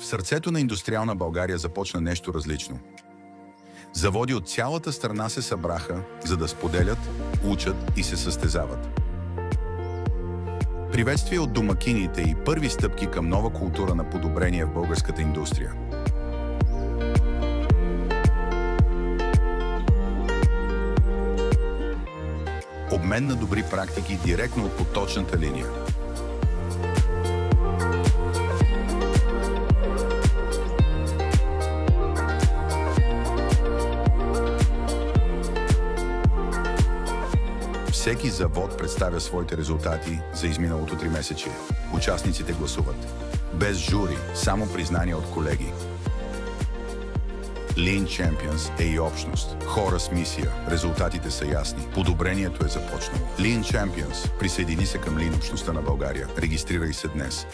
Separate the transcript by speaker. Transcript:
Speaker 1: В сърцето на индустриална България започна нещо различно. Заводи от цялата страна се събраха, за да споделят, учат и се състезават. Приветствие от домакините и първи стъпки към нова култура на подобрение в българската индустрия. Обмен на добри практики директно от поточната линия. Всеки завод представя своите резултати за изминалото 3-месечие. Участниците гласуват. Без жури, само признания от колеги. Lean Champions е и общност. Хора с мисия. Резултатите са ясни. Подобрението е започнало. Lean Champions. Присъедини се към Lean общността на България. Регистрирай се днес.